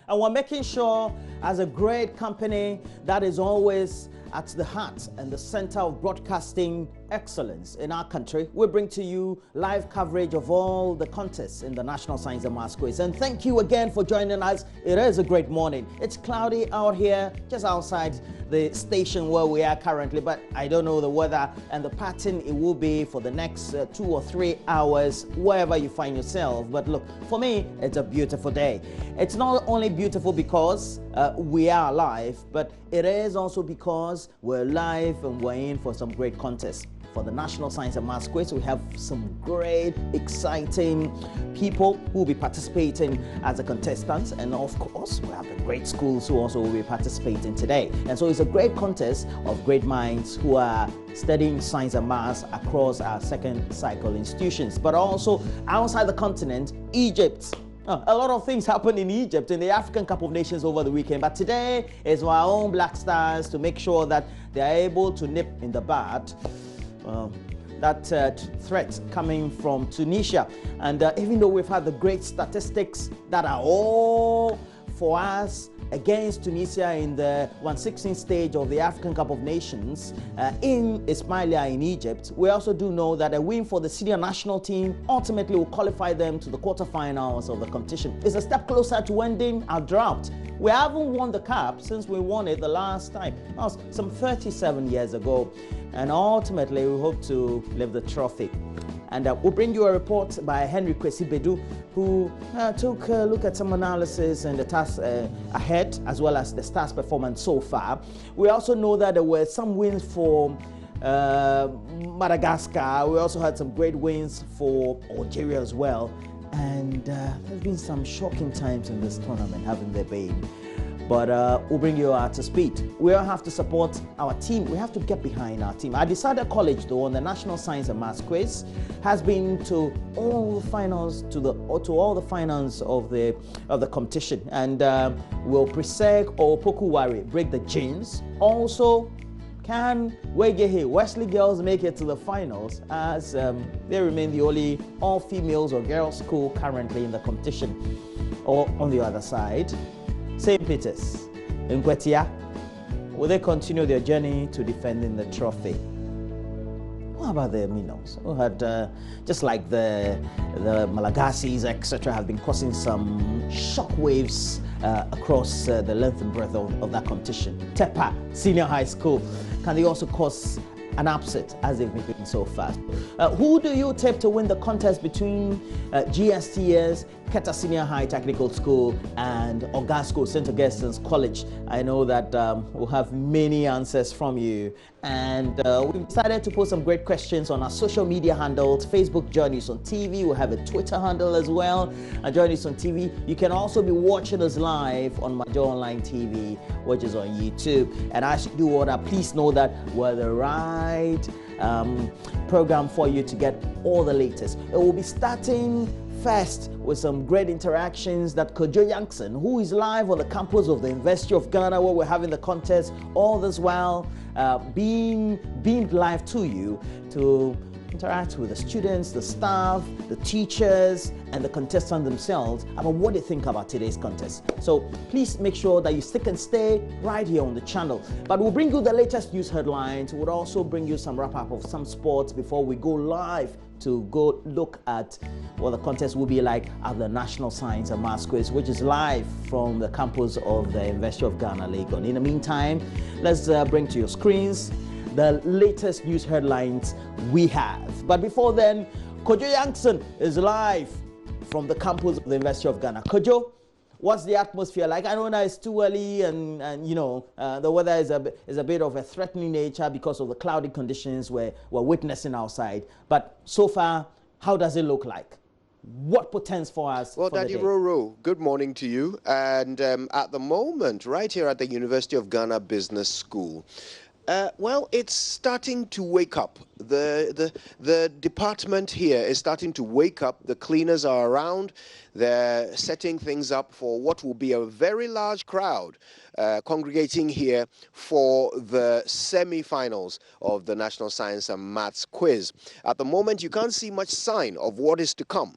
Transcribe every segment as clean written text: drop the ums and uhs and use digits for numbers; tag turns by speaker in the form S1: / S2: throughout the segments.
S1: And we're making sure, as a great company that is always at the heart and the center of broadcasting excellence in our country, we bring to you live coverage of all the contests in the National Science and Maths Quiz. And thank you again for joining us. It is a great morning. It's cloudy out here, just outside the station where we are currently, but I don't know the weather and the pattern it will be for the next 2 or 3 hours, wherever you find yourself. But look, for me, it's a beautiful day. It's not only beautiful because we are live, but it is also because we're live and we're in for some great contests. For the National Science and Maths Quiz, we have some great, exciting people who will be participating as the contestants, and of course, we have the great schools who also will be participating today. And so it's a great contest of great minds who are studying science and maths across our second cycle institutions, but also outside the continent, Egypt. A lot of things happened in Egypt in the African Cup of Nations over the weekend, but today is our own Black Stars to make sure that they are able to nip in the bud that threat coming from Tunisia. And even though we've had the great statistics that are all for us against Tunisia in the 1/16 stage of the African Cup of Nations in Ismailia in Egypt, we also do know that a win for the senior national team ultimately will qualify them to the quarterfinals of the competition. It's a step closer to ending our drought. We haven't won the cup since we won it the last time. That was some 37 years ago. And ultimately, we hope to lift the trophy. And we'll bring you a report by Henry Kwesi Bedu, who took a look at some analysis and the tasks ahead, as well as the Stars' performance so far. We also know that there were some wins for Madagascar. We also had some great wins for Algeria as well. And there's been some shocking times in this tournament, haven't there been? But we'll bring you up to speed. We all have to support our team. We have to get behind our team. Our Decided College, though, on the National Science and Maths Quiz, has been to all the finals, to all the finals of the competition. And will Preseg or Pokuwari break the chains? Also, can Wesley girls make it to the finals, as they remain the only all-females or girls school currently in the competition? Or on the other side, St. Peter's in Kwetia, will they continue their journey to defending the trophy? What about the Minos, who had, just like the Malagasis, etc., have been causing some shockwaves across the length and breadth of that competition? Tepa Senior High School, can they also cause an upset as they've been doing so far? Who do you tip to win the contest between GSTS, Keta Senior High Technical School, and Ogasco St. Augustine's College? I know that we'll have many answers from you. And we decided to put some great questions on our social media handles. Facebook, JoyNews on TV. We'll have a Twitter handle as well, JoyNews on TV. You can also be watching us live on Major Online TV, which is on YouTube. And as you do all that, please know that we're the right program for you to get all the latest. It will be starting first with some great interactions that Kojo Yankson, who is live on the campus of the University of Ghana, where we're having the contest, all this while being live to you to interact with the students, the staff, the teachers, and the contestants themselves about what they think about today's contest. So please make sure that you stick and stay right here on the channel. But we'll bring you the latest news headlines. We'll also bring you some wrap-up of some sports before we go live to go look at what the contest will be like at the National Science and Maths Quiz, which is live from the campus of the University of Ghana, Legon. In the meantime, let's bring to your screens the latest news headlines we have. But before then, Kojo Yankson is live from the campus of the University of Ghana. Kojo, what's the atmosphere like? I know that it's too early, and you know the weather is a bit of a threatening nature because of the cloudy conditions we're witnessing outside. But so far, how does it look like? What portends for us?
S2: Well, Daddy Roro, good morning to you. And at the moment, right here at the University of Ghana Business School, well, it's starting to wake up. The department here is starting to wake up. The cleaners are around. They're setting things up for what will be a very large crowd congregating here for the semi-finals of the National Science and Maths quiz. At the moment, you can't see much sign of what is to come.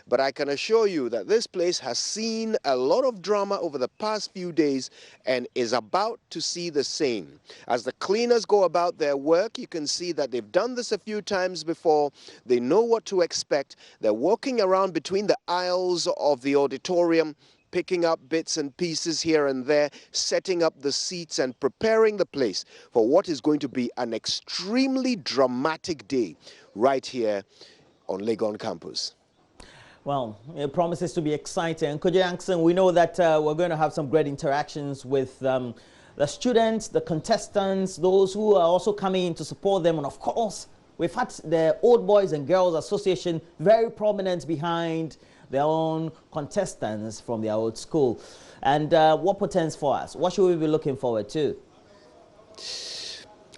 S2: But I can assure you that this place has seen a lot of drama over the past few days and is about to see the same. As the cleaners go about their work, you can see that they've done this a few times before. They know what to expect. They're walking around between the aisles of the auditorium, picking up bits and pieces here and there, setting up the seats and preparing the place for what is going to be an extremely dramatic day right here on Legon campus.
S1: Well, it promises to be exciting. Kojo Yankson, we know that we're going to have some great interactions with the students, the contestants, those who are also coming in to support them. And of course, we've had the Old Boys and Girls Association very prominent behind their own contestants from their old school. And what portends for us? What should we be looking forward to?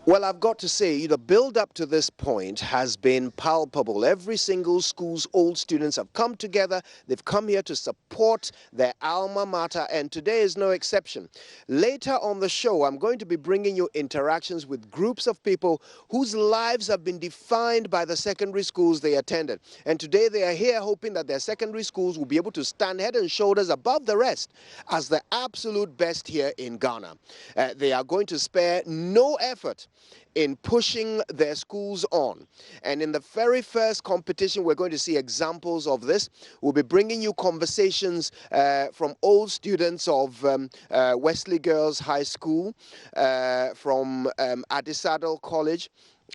S2: Well, I've got to say, the build-up to this point has been palpable. Every single school's old students have come together. They've come here to support their alma mater, and today is no exception. Later on the show, I'm going to be bringing you interactions with groups of people whose lives have been defined by the secondary schools they attended. And today they are here hoping that their secondary schools will be able to stand head and shoulders above the rest as the absolute best here in Ghana. They are going to spare no effort in pushing their schools on. And in the very first competition, we're going to see examples of this. We'll be bringing you conversations from old students of Wesley Girls High School, from Adisadel College,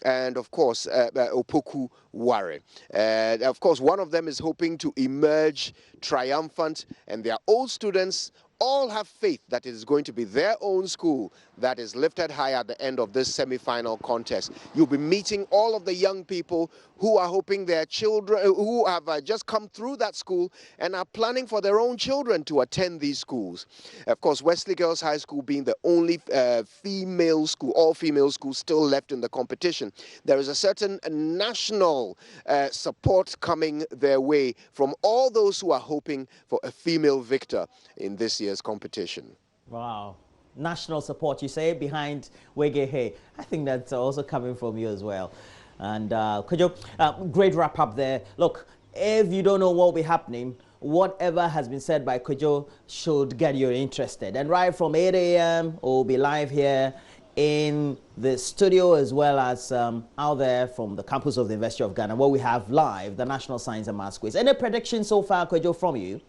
S2: and of course Opoku Ware. Of course, one of them is hoping to emerge triumphant, and their old students all have faith that it is going to be their own school that is lifted high at the end of this semi-final contest. You'll be meeting all of the young people who are hoping their children, who have just come through that school and are planning for their own children to attend these schools. Of course, Wesley Girls High School being the only female school, all-female school still left in the competition. There is a certain national support coming their way from all those who are hoping for a female victor in this year's competition.
S1: Wow. National support, you say, behind Wege Hey. I think that's also coming from you as well. And Kojo, great wrap up there. Look, if you don't know what will be happening, whatever has been said by Kojo should get you interested. And right from 8 a.m., we'll be live here in the studio as well as out there from the campus of the University of Ghana, where we have live the National Science and Maths quiz. Any predictions so far, Kojo, from you?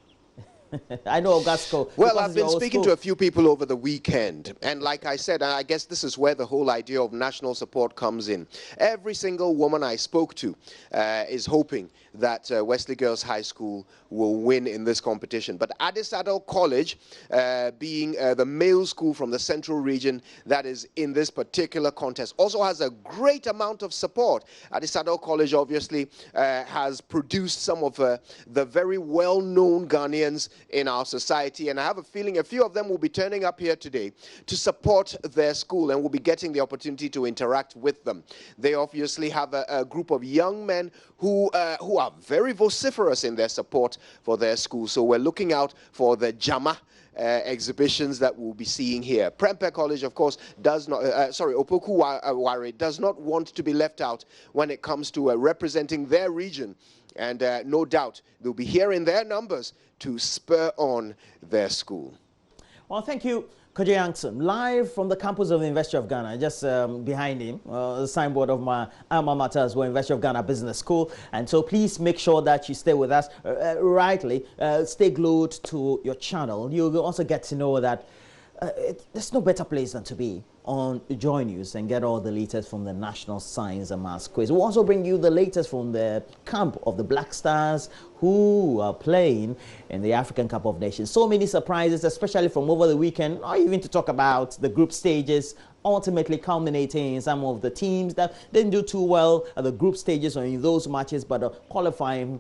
S1: I know Augusto.
S2: Well, I've been speaking to a few people over the weekend, and like I said, I guess this is where the whole idea of national support comes in. Every single woman I spoke to is hoping that Wesley Girls High School will win in this competition. But Adisadel College, being the male school from the central region that is in this particular contest, also has a great amount of support. Adisadel College obviously has produced some of the very well-known Ghanaians in our society, and I have a feeling a few of them will be turning up here today to support their school and will be getting the opportunity to interact with them. They obviously have a group of young men who are very vociferous in their support for their school, so we're looking out for the Jama exhibitions that we'll be seeing here. Prempeh College, of course, does not, Opoku Ware does not want to be left out when it comes to representing their region. And no doubt they'll be here in their numbers to spur on their school. Well, thank you, Kojo Yankson, live from the campus of the University of Ghana, just behind him, the signboard of my alma mater as well, University of Ghana Business School. And so please make sure that you stay with us, stay glued to your channel. You'll also get to know that there's no better place than to be on JoyNews and get all the latest from the National Science and Maths quiz. We'll also bring you the latest from the camp of the Black Stars who are playing in the African Cup of Nations. So many surprises, especially from over the weekend, or even to talk about the group stages, ultimately culminating in some of the teams that didn't do too well at the group stages or in those matches, but qualifying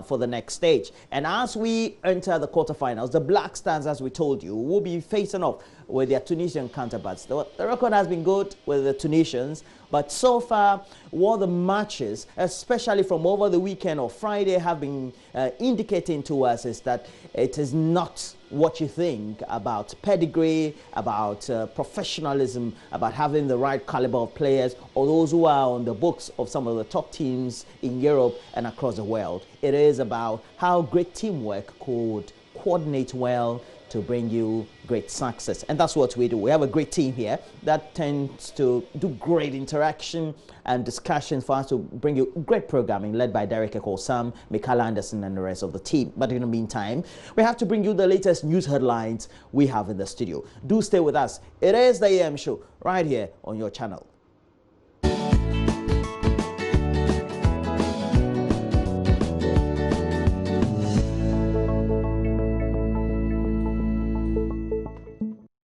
S2: for the next stage. And as we enter the quarterfinals, the Black Stars, as we told you, will be facing off with their Tunisian counterparts. The record has been good with the Tunisians,
S1: But so far, what the matches, especially from over the weekend or Friday, have been indicating to us is that it is not what you think about pedigree, about professionalism, about having the right caliber of players, or those who are on the books of some of the top teams in Europe and across the world. It is about how great teamwork could coordinate well to bring you great success. And that's what we do. We have a great team here that tends to do great interaction and discussion for us to bring you great programming led by Derek Ekosam, Michael Anderson, and the rest of the team. But in the meantime, we have to bring you the latest news headlines we have in the studio. Do stay with us. It is the AM show right here on your channel.